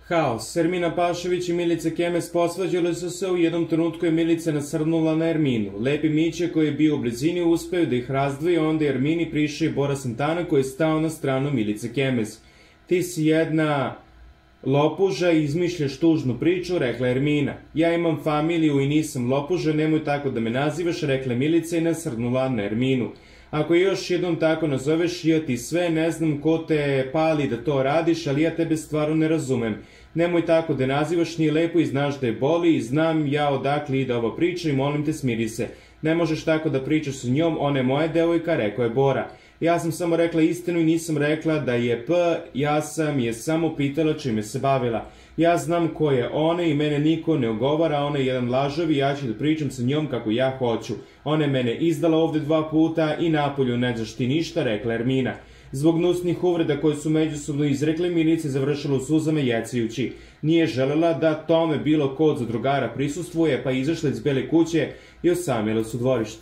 Haos. Ermina Pašović i Milica Kemes posvađale su se, u jednom trenutku je Milica nasrnula na Erminu. Lepi Mića koji je bio u blizini uspeo da ih razdvoji, onda je Ermini prišao i Bora Santana koji je stao na stranu Milice Kemes. Ti si jedna lopuža i izmišljaš tužnu priču, rekla Ermina. Ja imam familiju i nisam lopuža, nemoj tako da me nazivaš, rekla Milica i nasrnula na Erminu. Ako još jednom tako nazoveš, ja ti sve, ne znam ko te pali da to radiš, ali ja tebe stvarno ne razumem. Nemoj tako da nazivaš, nije lepo i znaš da je boli i znam ja odakle ide ova priča i molim te smiri se. Ne možeš tako da pričaš s njom, ona je moja devojka, rekao je Bora. Ja sam samo rekla istinu i nisam rekla da je ja sam je samo pitala čime se bavila. Ja znam ko je ona i mene niko ne ogovara, ona je jedan lažov i ja ću da pričam sa njom kako ja hoću. Ona je mene izdala ovde 2 puta i napolju ne znaš ti ništa, rekla Ermina. Zbog gnusnih uvreda koje su međusobno izrekle, Milica je završila u suzama jecajući. Nije želela da tome bilo ko od zadrugara prisustvuje, pa izašla iz Bele kuće i osamila se u dvorištu.